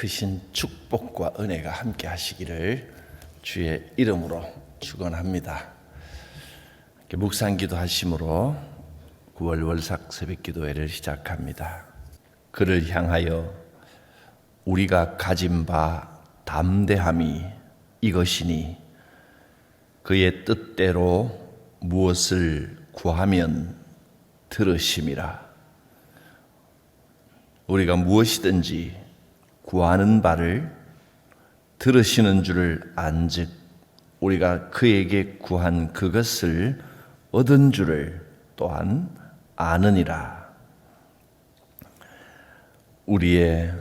크신 축복과 은혜가 함께 하시기를 주의 이름으로 축원합니다. 묵상기도 하심으로 9월 월삭 새벽기도회를 시작합니다. 그를 향하여 우리가 가진 바 담대함이 이것이니 그의 뜻대로 무엇을 구하면 들으심이라. 우리가 무엇이든지 구하는 바를 들으시는 줄을 안즉 우리가 그에게 구한 그것을 얻은 줄을 또한 아느니라. 우리의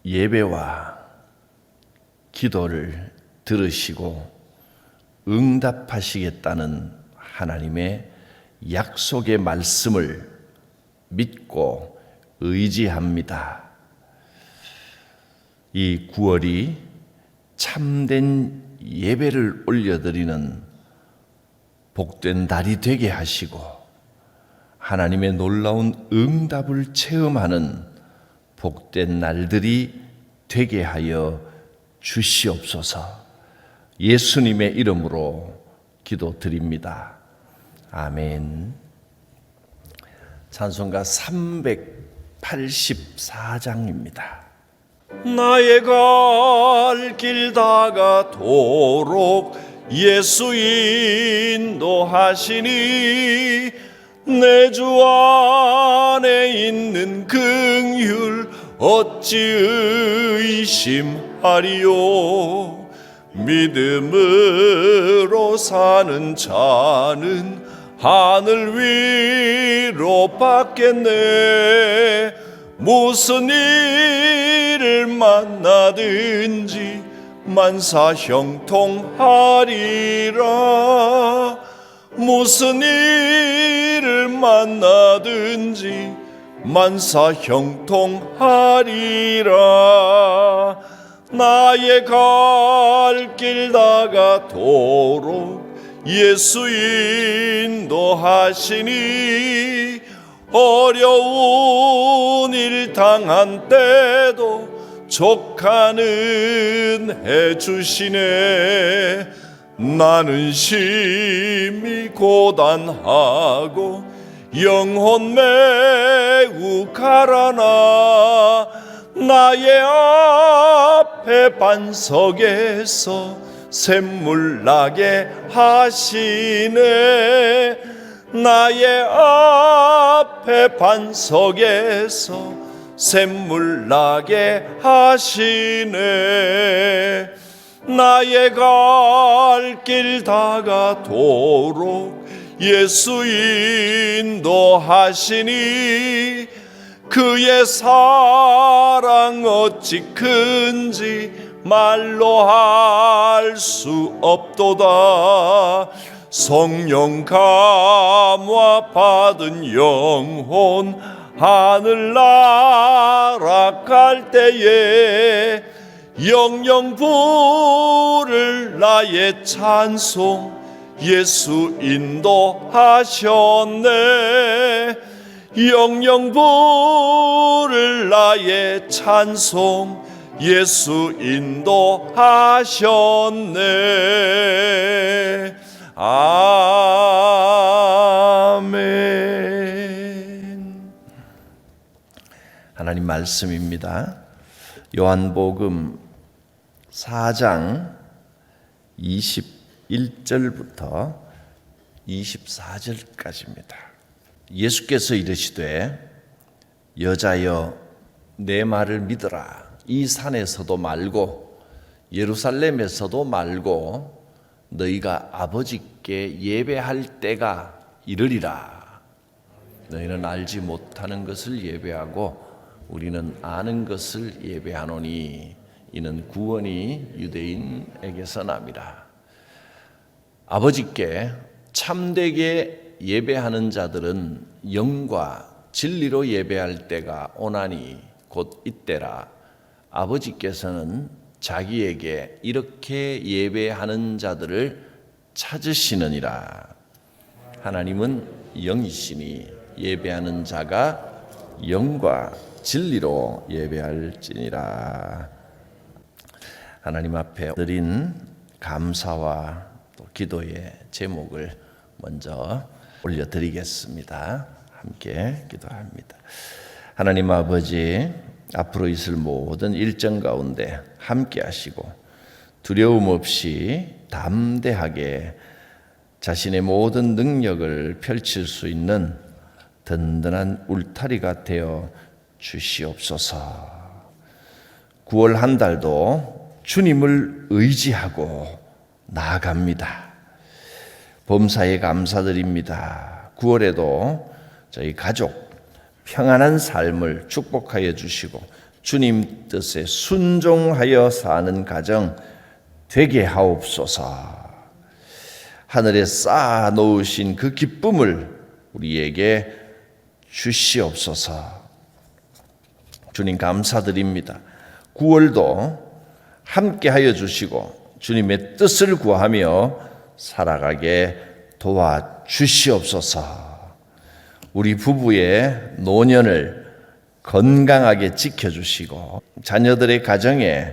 예배와 기도를 들으시고 응답하시겠다는 하나님의 약속의 말씀을 믿고 의지합니다. 이 9월이 참된 예배를 올려드리는 복된 달이 되게 하시고 하나님의 놀라운 응답을 체험하는 복된 날들이 되게 하여 주시옵소서. 예수님의 이름으로 기도드립니다. 아멘. 찬송가 384장입니다. 나의 갈 길 다가도록 예수 인도하시니 내 주 안에 있는 긍휼 어찌 의심하리요. 믿음으로 사는 자는 하늘 위로 받겠네. 무슨 일을 만나든지 만사 형통하리라. 무슨 일을 만나든지 만사 형통하리라. 나의 갈 길 다가도록 예수 인도하시니 어려운 일 당한 때도 족하는 해주시네. 나는 심히 고단하고 영혼 매우 가라나 나의 앞에 반석에서 샘물 나게 하시네. 나의 앞에 반석에서 샘물 나게 하시네. 나의 갈 길 다가도록 예수 인도하시니 그의 사랑 어찌 큰지 말로 할 수 없도다. 성령 감화 받은 영혼 하늘나라 갈 때에 영영 부를 나의 찬송 예수 인도하셨네. 영영 부를 나의 찬송 예수 인도하셨네. 아멘. 하나님 말씀입니다. 요한복음 4장 21절부터 24절까지입니다. 예수께서 이르시되 여자여 내 말을 믿으라. 이 산에서도 말고 예루살렘에서도 말고 너희가 아버지께 예배할 때가 이르리라. 너희는 알지 못하는 것을 예배하고 우리는 아는 것을 예배하노니 이는 구원이 유대인에게서 남이라. 아버지께 참되게 예배하는 자들은 영과 진리로 예배할 때가 오나니 곧 이때라. 아버지께서는 자기에게 이렇게 예배하는 자들을 찾으시느니라. 하나님은 영이시니 예배하는 자가 영과 진리로 예배할지니라. 하나님 앞에 드린 감사와 또 기도의 제목을 먼저 올려드리겠습니다. 함께 기도합니다. 하나님 아버지, 앞으로 있을 모든 일정 가운데 함께 하시고 두려움 없이 담대하게 자신의 모든 능력을 펼칠 수 있는 든든한 울타리가 되어 주시옵소서. 9월 한 달도 주님을 의지하고 나아갑니다. 범사에 감사드립니다. 9월에도 저희 가족 평안한 삶을 축복하여 주시고 주님 뜻에 순종하여 사는 가정 되게 하옵소서. 하늘에 쌓아 놓으신 그 기쁨을 우리에게 주시옵소서. 주님 감사드립니다. 9월도 함께하여 주시고 주님의 뜻을 구하며 살아가게 도와주시옵소서. 우리 부부의 노년을 건강하게 지켜주시고 자녀들의 가정에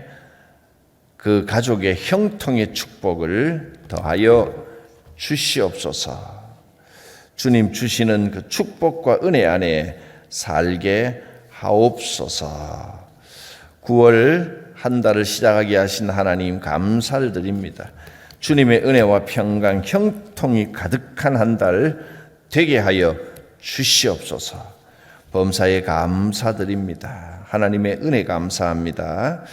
그 가족의 형통의 축복을 더하여 주시옵소서. 주님 주시는 그 축복과 은혜 안에 살게 하옵소서. 9월 한 달을 시작하게 하신 하나님 감사를 드립니다. 주님의 은혜와 평강, 형통이 가득한 한 달 되게 하여 주시옵소서. 범사에 감사드립니다. 하나님의 은혜 감사합니다.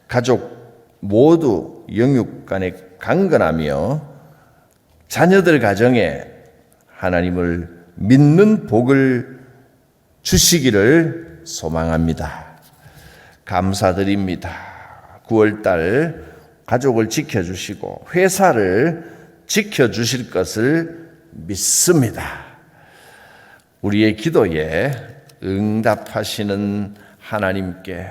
가족 모두 영육 간에 강건하며 자녀들 가정에 하나님을 믿는 복을 주시기를 소망합니다. 감사드립니다. 9월달 가족을 지켜주시고 회사를 지켜주실 것을 믿습니다. 우리의 기도에 응답하시는 하나님께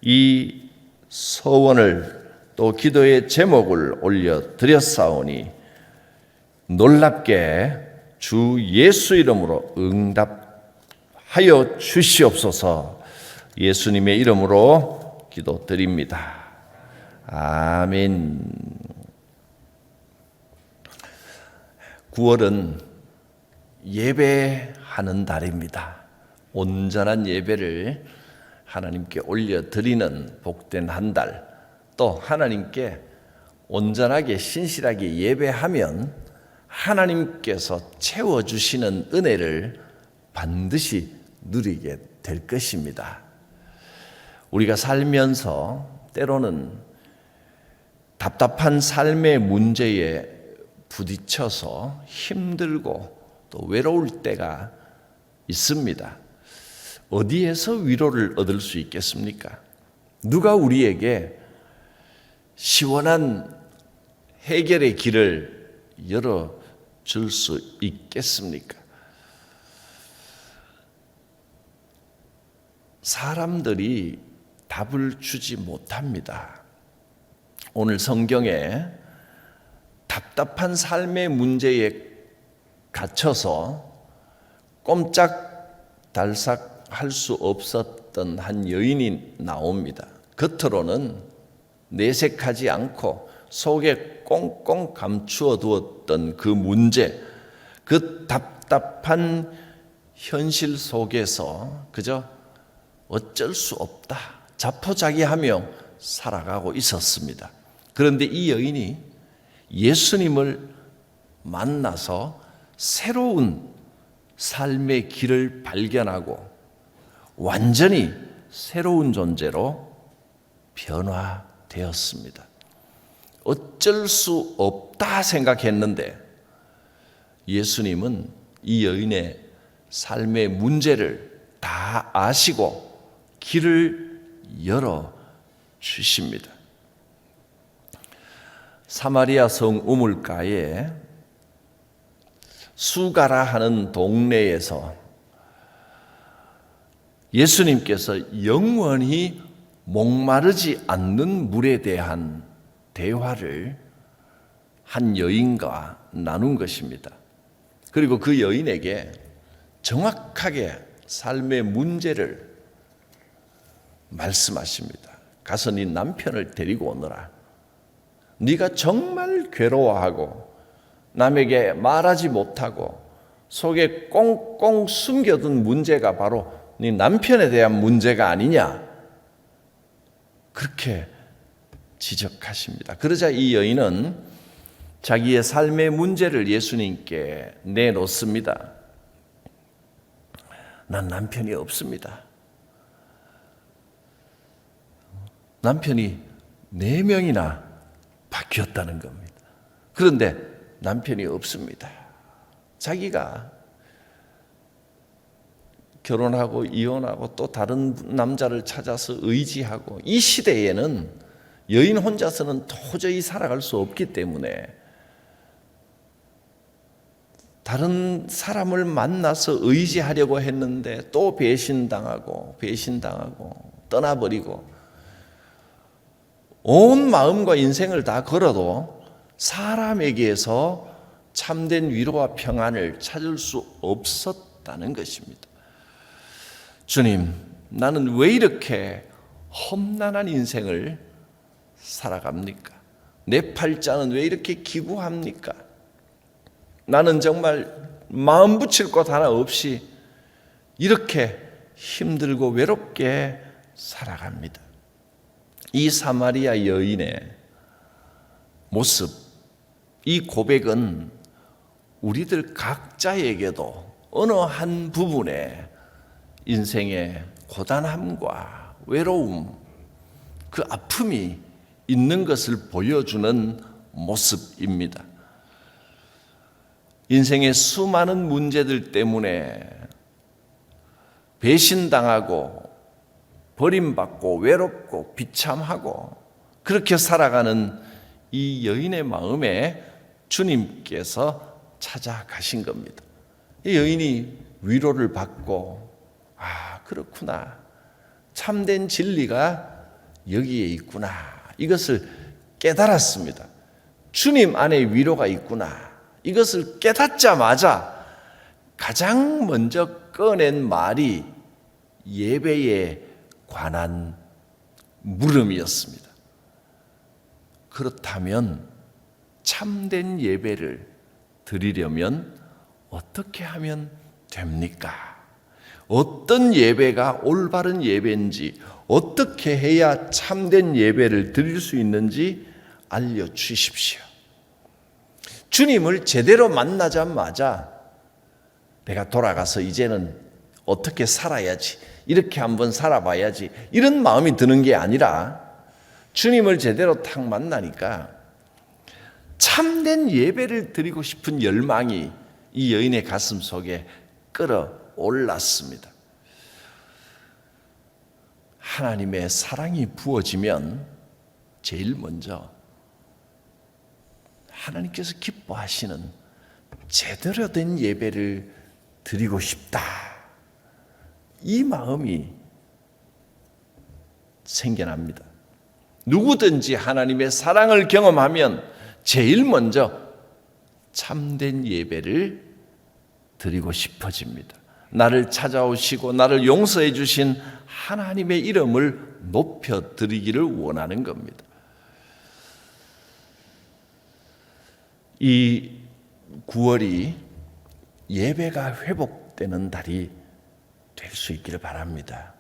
이 서원을 또 기도의 제목을 올려드렸사오니 놀랍게 주 예수 이름으로 응답하여 주시옵소서. 예수님의 이름으로 기도드립니다. 아멘. 9월은 예배하는 달입니다. 온전한 예배를 하나님께 올려드리는 복된 한 달, 또 하나님께 온전하게 신실하게 예배하면 하나님께서 채워주시는 은혜를 반드시 누리게 될 것입니다. 우리가 살면서 때로는 답답한 삶의 문제에 부딪혀서 힘들고 또 외로울 때가 있습니다. 어디에서 위로를 얻을 수 있겠습니까? 누가 우리에게 시원한 해결의 길을 열어줄 수 있겠습니까? 사람들이 답을 주지 못합니다. 오늘 성경에 답답한 삶의 문제에 갇혀서 꼼짝달싹 할 수 없었던 한 여인이 나옵니다. 겉으로는 내색하지 않고 속에 꽁꽁 감추어 두었던 그 문제, 그 답답한 현실 속에서 그저 어쩔 수 없다, 자포자기하며 살아가고 있었습니다. 그런데 이 여인이 예수님을 만나서 새로운 삶의 길을 발견하고 완전히 새로운 존재로 변화되었습니다. 어쩔 수 없다 생각했는데 예수님은 이 여인의 삶의 문제를 다 아시고 길을 열어 주십니다. 사마리아 성 우물가에 수가라 하는 동네에서 예수님께서 영원히 목마르지 않는 물에 대한 대화를 한 여인과 나눈 것입니다. 그리고 그 여인에게 정확하게 삶의 문제를 말씀하십니다. 가서 네 남편을 데리고 오너라. 네가 정말 괴로워하고 남에게 말하지 못하고 속에 꽁꽁 숨겨둔 문제가 바로 네 남편에 대한 문제가 아니냐, 그렇게 지적하십니다. 그러자 이 여인은 자기의 삶의 문제를 예수님께 내놓습니다. 난 남편이 없습니다. 남편이 4명이나 바뀌었다는 겁니다. 그런데 남편이 없습니다. 자기가 결혼하고 이혼하고 또 다른 남자를 찾아서 의지하고, 이 시대에는 여인 혼자서는 도저히 살아갈 수 없기 때문에 다른 사람을 만나서 의지하려고 했는데 또 배신당하고 떠나버리고 온 마음과 인생을 다 걸어도 사람에게서 참된 위로와 평안을 찾을 수 없었다는 것입니다. 주님, 나는 왜 이렇게 험난한 인생을 살아갑니까? 내 팔자는 왜 이렇게 기구합니까? 나는 정말 마음 붙일 곳 하나 없이 이렇게 힘들고 외롭게 살아갑니다. 이 사마리아 여인의 모습, 이 고백은 우리들 각자에게도 어느 한 부분에 인생의 고단함과 외로움, 그 아픔이 있는 것을 보여주는 모습입니다. 인생의 수많은 문제들 때문에 배신당하고 버림받고 외롭고 비참하고 그렇게 살아가는 이 여인의 마음에 주님께서 찾아가신 겁니다. 이 여인이 위로를 받고, 아, 그렇구나, 참된 진리가 여기에 있구나, 이것을 깨달았습니다. 주님 안에 위로가 있구나, 이것을 깨닫자마자 가장 먼저 꺼낸 말이 예배에 관한 물음이었습니다. 그렇다면 참된 예배를 드리려면 어떻게 하면 됩니까? 어떤 예배가 올바른 예배인지, 어떻게 해야 참된 예배를 드릴 수 있는지 알려주십시오. 주님을 제대로 만나자마자 내가 돌아가서 이제는 어떻게 살아야지, 이렇게 한번 살아봐야지, 이런 마음이 드는 게 아니라 주님을 제대로 탁 만나니까 참된 예배를 드리고 싶은 열망이 이 여인의 가슴 속에 끌어올랐습니다. 하나님의 사랑이 부어지면 제일 먼저 하나님께서 기뻐하시는 제대로 된 예배를 드리고 싶다, 이 마음이 생겨납니다. 누구든지 하나님의 사랑을 경험하면 제일 먼저 참된 예배를 드리고 싶어집니다. 나를 찾아오시고 나를 용서해 주신 하나님의 이름을 높여드리기를 원하는 겁니다. 이 9월이 예배가 회복되는 달이 될 수 있기를 바랍니다.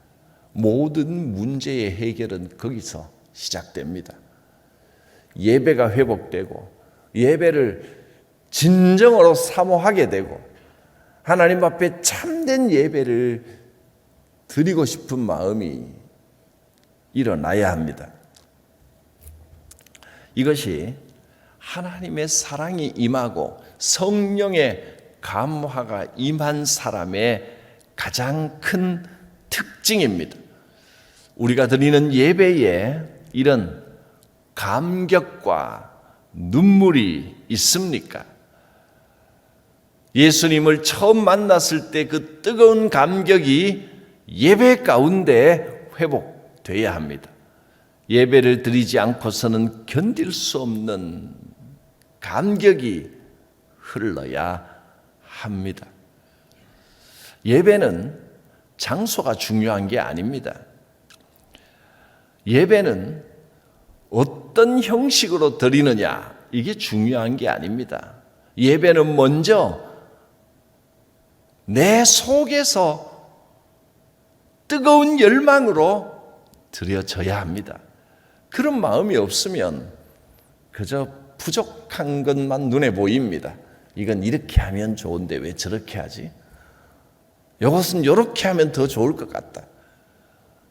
모든 문제의 해결은 거기서 시작됩니다. 예배가 회복되고 예배를 진정으로 사모하게 되고 하나님 앞에 참된 예배를 드리고 싶은 마음이 일어나야 합니다. 이것이 하나님의 사랑이 임하고 성령의 감화가 임한 사람의 가장 큰 특징입니다. 우리가 드리는 예배에 이런 감격과 눈물이 있습니까? 예수님을 처음 만났을 때 그 뜨거운 감격이 예배 가운데 회복돼야 합니다. 예배를 드리지 않고서는 견딜 수 없는 감격이 흘러야 합니다. 예배는 장소가 중요한 게 아닙니다. 예배는 어떤 형식으로 드리느냐, 이게 중요한 게 아닙니다. 예배는 먼저 내 속에서 뜨거운 열망으로 드려져야 합니다. 그런 마음이 없으면 그저 부족한 것만 눈에 보입니다. 이건 이렇게 하면 좋은데 왜 저렇게 하지? 이것은 이렇게 하면 더 좋을 것 같다.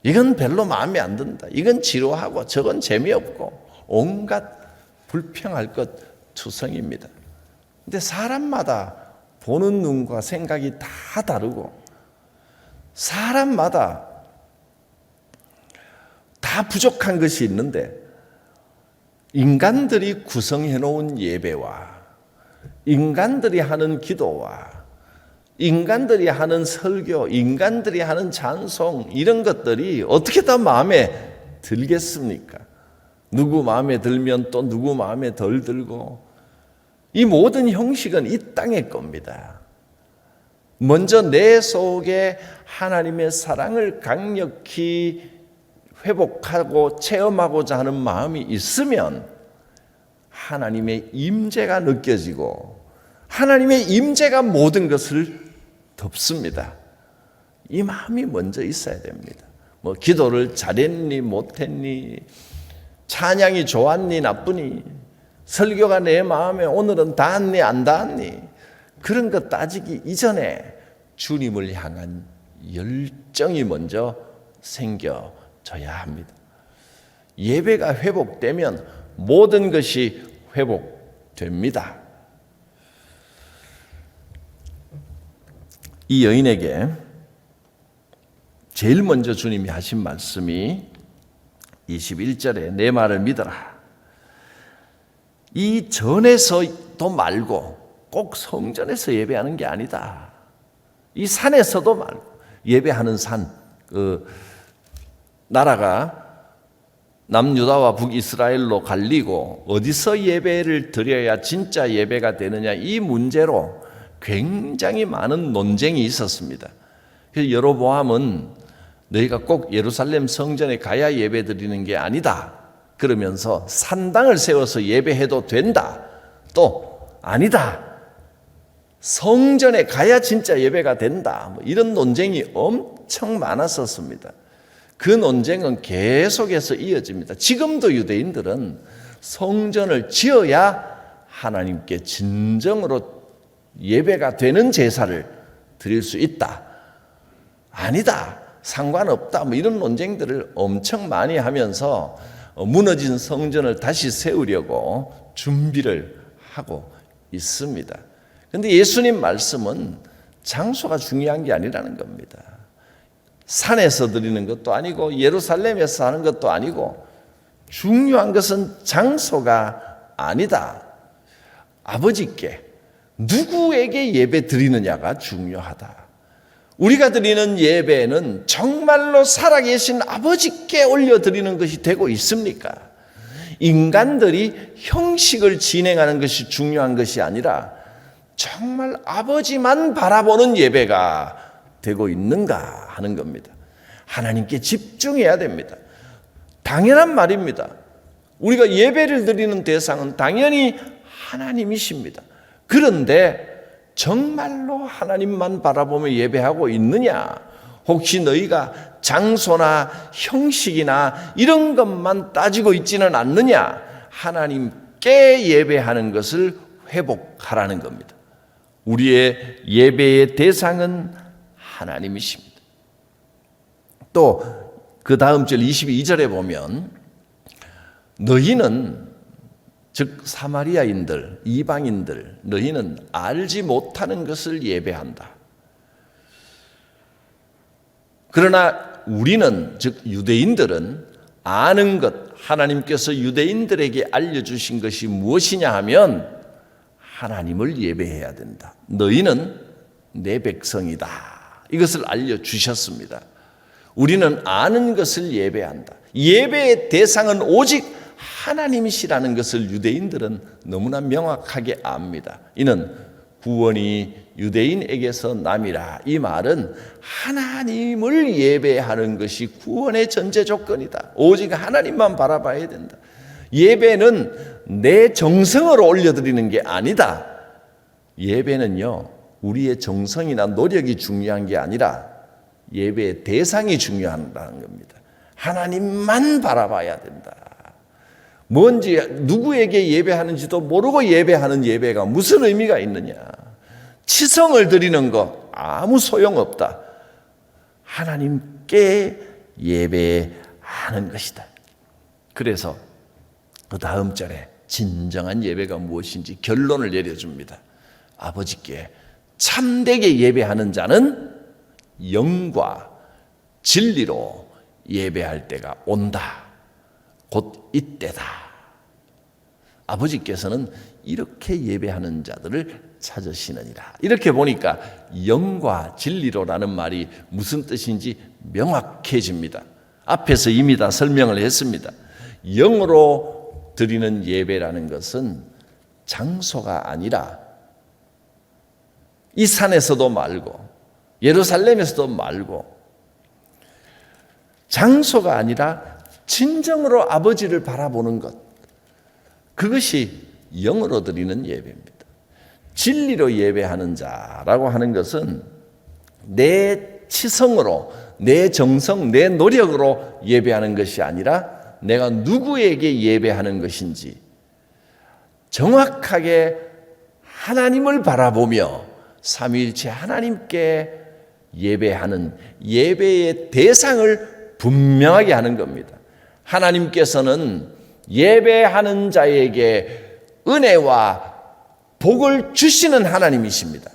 이건 별로 마음에 안 든다. 이건 지루하고 저건 재미없고 온갖 불평할 것 투성입니다. 근데 사람마다 보는 눈과 생각이 다 다르고 사람마다 다 부족한 것이 있는데 인간들이 구성해 놓은 예배와 인간들이 하는 기도와 인간들이 하는 설교, 인간들이 하는 찬송 이런 것들이 어떻게 다 마음에 들겠습니까? 누구 마음에 들면 또 누구 마음에 덜 들고 이 모든 형식은 이 땅의 겁니다. 먼저 내 속에 하나님의 사랑을 강력히 회복하고 체험하고자 하는 마음이 있으면 하나님의 임재가 느껴지고 하나님의 임재가 모든 것을 덮습니다. 이 마음이 먼저 있어야 됩니다. 뭐 기도를 잘했니 못했니, 찬양이 좋았니 나쁘니, 설교가 내 마음에 오늘은 닿았니 안 닿았니, 그런 것 따지기 이전에 주님을 향한 열정이 먼저 생겨져야 합니다. 예배가 회복되면 모든 것이 회복됩니다. 이 여인에게 제일 먼저 주님이 하신 말씀이 21절에 내 말을 믿어라. 이 전에서도 말고 꼭 성전에서 예배하는 게 아니다. 이 산에서도 말고 예배하는 산, 나라가 남유다와 북이스라엘로 갈리고 어디서 예배를 드려야 진짜 예배가 되느냐 이 문제로 굉장히 많은 논쟁이 있었습니다. 그래서 여로보암은 너희가 꼭 예루살렘 성전에 가야 예배 드리는 게 아니다. 그러면서 산당을 세워서 예배해도 된다. 또 아니다. 성전에 가야 진짜 예배가 된다. 이런 논쟁이 엄청 많았었습니다. 그 논쟁은 계속해서 이어집니다. 지금도 유대인들은 성전을 지어야 하나님께 진정으로 예배가 되는 제사를 드릴 수 있다. 아니다. 상관없다. 이런 논쟁들을 엄청 많이 하면서 무너진 성전을 다시 세우려고 준비를 하고 있습니다. 그런데 예수님 말씀은 장소가 중요한 게 아니라는 겁니다. 산에서 드리는 것도 아니고 예루살렘에서 하는 것도 아니고 중요한 것은 장소가 아니다. 아버지께 누구에게 예배 드리느냐가 중요하다. 우리가 드리는 예배는 정말로 살아계신 아버지께 올려드리는 것이 되고 있습니까? 인간들이 형식을 진행하는 것이 중요한 것이 아니라 정말 아버지만 바라보는 예배가 되고 있는가 하는 겁니다. 하나님께 집중해야 됩니다. 당연한 말입니다. 우리가 예배를 드리는 대상은 당연히 하나님이십니다. 그런데 정말로 하나님만 바라보며 예배하고 있느냐? 혹시 너희가 장소나 형식이나 이런 것만 따지고 있지는 않느냐? 하나님께 예배하는 것을 회복하라는 겁니다. 우리의 예배의 대상은 하나님이십니다. 또 그 다음 절 22절에 보면 너희는 즉 사마리아인들, 이방인들 너희는 알지 못하는 것을 예배한다. 그러나 우리는 즉 유대인들은 아는 것, 하나님께서 유대인들에게 알려주신 것이 무엇이냐 하면 하나님을 예배해야 된다. 너희는 내 백성이다. 이것을 알려주셨습니다. 우리는 아는 것을 예배한다. 예배의 대상은 오직 하나님이시라는 것을 유대인들은 너무나 명확하게 압니다. 이는 구원이 유대인에게서 남이라. 이 말은 하나님을 예배하는 것이 구원의 전제 조건이다. 오직 하나님만 바라봐야 된다. 예배는 내 정성으로 올려드리는 게 아니다. 예배는요, 우리의 정성이나 노력이 중요한 게 아니라 예배의 대상이 중요하다는 겁니다. 하나님만 바라봐야 된다. 뭔지 누구에게 예배하는지도 모르고 예배하는 예배가 무슨 의미가 있느냐. 치성을 드리는 거 아무 소용없다. 하나님께 예배하는 것이다. 그래서 그 다음 절에 진정한 예배가 무엇인지 결론을 내려줍니다. 아버지께 참되게 예배하는 자는 영과 진리로 예배할 때가 온다. 곧 이때다. 아버지께서는 이렇게 예배하는 자들을 찾으시느니라. 이렇게 보니까 영과 진리로라는 말이 무슨 뜻인지 명확해집니다. 앞에서 이미 다 설명을 했습니다. 영으로 드리는 예배라는 것은 장소가 아니라 이 산에서도 말고 예루살렘에서도 말고 장소가 아니라 진정으로 아버지를 바라보는 것, 그것이 영으로 드리는 예배입니다. 진리로 예배하는 자라고 하는 것은 내 치성으로, 내 정성, 내 노력으로 예배하는 것이 아니라 내가 누구에게 예배하는 것인지 정확하게 하나님을 바라보며 삼위일체 하나님께 예배하는 예배의 대상을 분명하게 하는 겁니다. 하나님께서는 예배하는 자에게 은혜와 복을 주시는 하나님이십니다.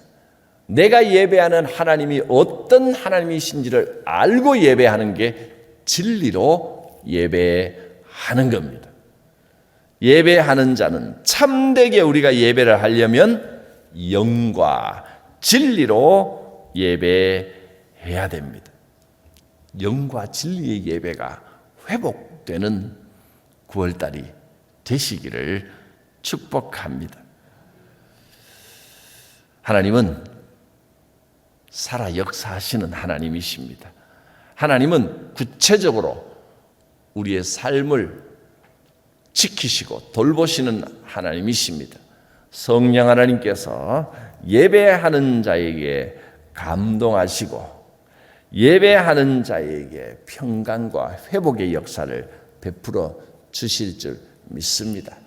내가 예배하는 하나님이 어떤 하나님이신지를 알고 예배하는 게 진리로 예배하는 겁니다. 예배하는 자는 참되게 우리가 예배를 하려면 영과 진리로 예배해야 됩니다. 영과 진리의 예배가 회복되는 9월달이 되시기를 축복합니다. 하나님은 살아 역사하시는 하나님이십니다. 하나님은 구체적으로 우리의 삶을 지키시고 돌보시는 하나님이십니다. 성령 하나님께서 예배하는 자에게 감동하시고 예배하는 자에게 평강과 회복의 역사를 베풀어 주실 줄 믿습니다.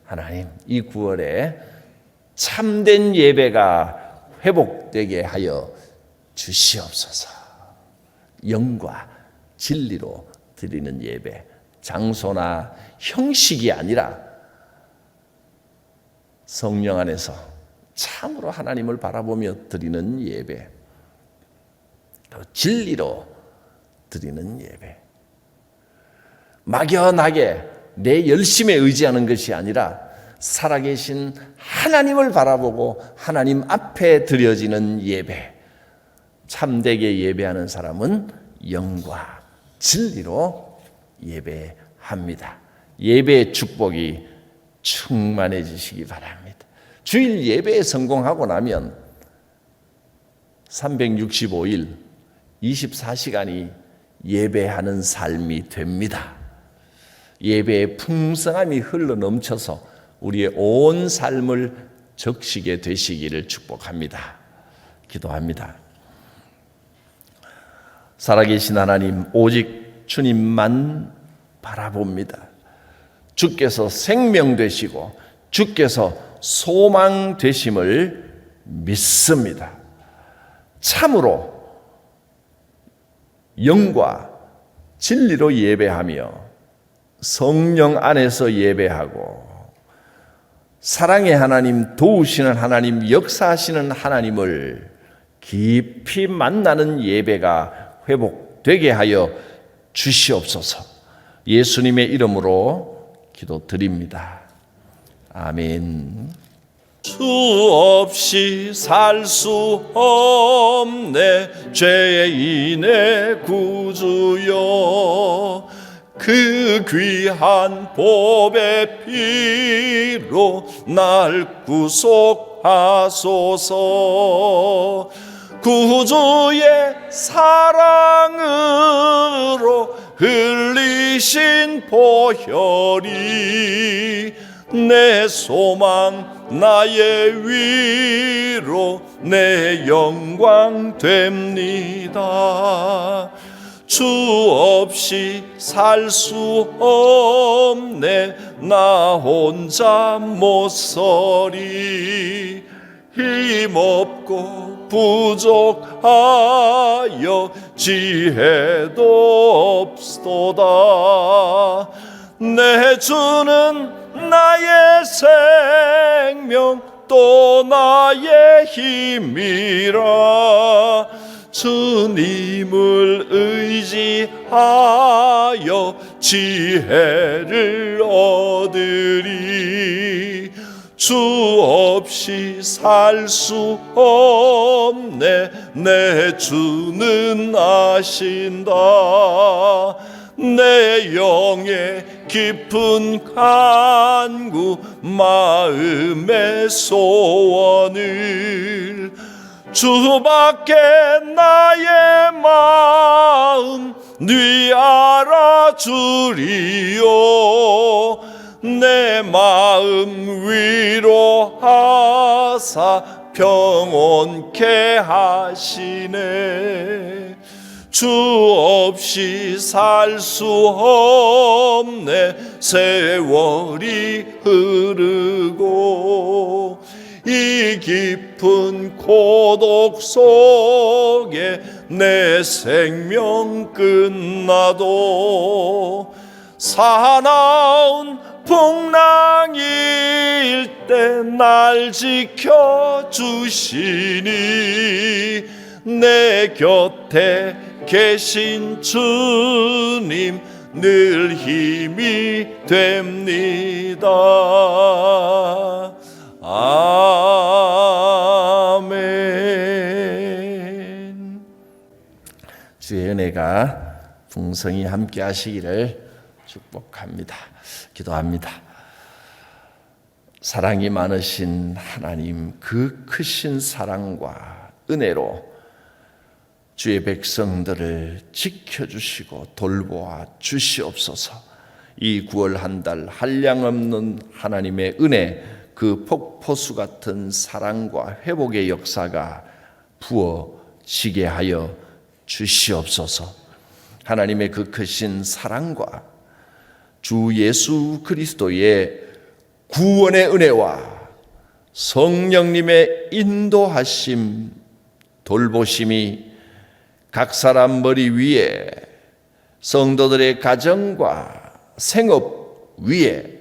하나님, 이 9월에 참된 예배가 회복되게 하여 주시옵소서. 영과 진리로 드리는 예배, 장소나 형식이 아니라 성령 안에서 참으로 하나님을 바라보며 드리는 예배, 또 진리로 드리는 예배. 막연하게 내 열심에 의지하는 것이 아니라 살아계신 하나님을 바라보고 하나님 앞에 드려지는 예배. 참되게 예배하는 사람은 영과 진리로 예배합니다. 예배의 축복이 충만해지시기 바랍니다. 주일 예배에 성공하고 나면 365일 24시간이 예배하는 삶이 됩니다. 예배의 풍성함이 흘러 넘쳐서 우리의 온 삶을 적시게 되시기를 축복합니다. 기도합니다. 살아계신 하나님, 오직 주님만 바라봅니다. 주께서 생명 되시고 주께서 소망 되심을 믿습니다. 참으로 영과 진리로 예배하며 성령 안에서 예배하고 사랑의 하나님, 도우시는 하나님, 역사하시는 하나님을 깊이 만나는 예배가 회복되게 하여 주시옵소서. 예수님의 이름으로 기도드립니다. 아멘. 수 없이 살 수 없네 죄인의 구주여, 그 귀한 보배 피로 날 구속하소서. 구주의 사랑으로 흘리신 보혈이 내 소망 나의 위로 내 영광 됩니다. 주 없이 살 수 없네 나 혼자 못 서리. 힘없고 부족하여 지혜도 없도다. 내 주는 나의 생명 또 나의 힘이라. 주님을 의지하여 지혜를 얻으리. 주 없이 살 수 없네 내 주는 아신다. 내 영의 깊은 간구 마음의 소원을 주밖에 나의 마음 네 알아주리요. 내 마음 위로하사 평온케 하시네. 주 없이 살 수 없네 세월이 흐르고 이 깊은 고독 속에 내 생명 끝나도 사나운 풍랑일 때 날 지켜주시니 내 곁에 계신 주님 늘 힘이 됩니다. 아멘. 주의 은혜가 풍성히 함께 하시기를 축복합니다. 기도합니다. 사랑이 많으신 하나님, 그 크신 사랑과 은혜로 주의 백성들을 지켜주시고 돌보아 주시옵소서. 이 9월 한 달 한량없는 하나님의 은혜, 그 폭포수 같은 사랑과 회복의 역사가 부어지게 하여 주시옵소서. 하나님의 그 크신 사랑과 주 예수 그리스도의 구원의 은혜와 성령님의 인도하심, 돌보심이 각 사람 머리 위에, 성도들의 가정과 생업 위에,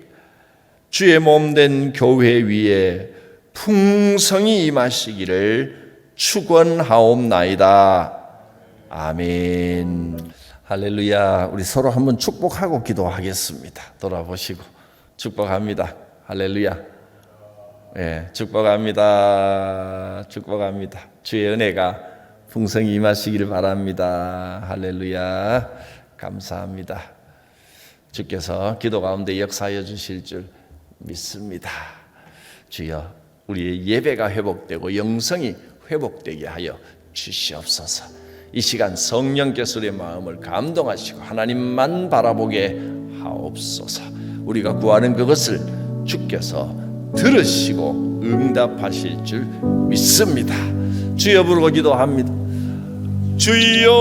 주의 몸된 교회 위에 풍성히 임하시기를 축원하옵나이다. 아멘. 할렐루야. 우리 서로 한번 축복하고 기도하겠습니다. 돌아보시고 축복합니다. 할렐루야. 네, 축복합니다. 축복합니다. 주의 은혜가 풍성히 임하시기를 바랍니다. 할렐루야. 감사합니다. 주께서 기도 가운데 역사하여 주실 줄 믿습니다. 주여, 우리의 예배가 회복되고 영성이 회복되게 하여 주시옵소서. 이 시간 성령께서 우리의 마음을 감동하시고 하나님만 바라보게 하옵소서. 우리가 구하는 그것을 주께서 들으시고 응답하실 줄 믿습니다. 주여 부르고 기도합니다. 주여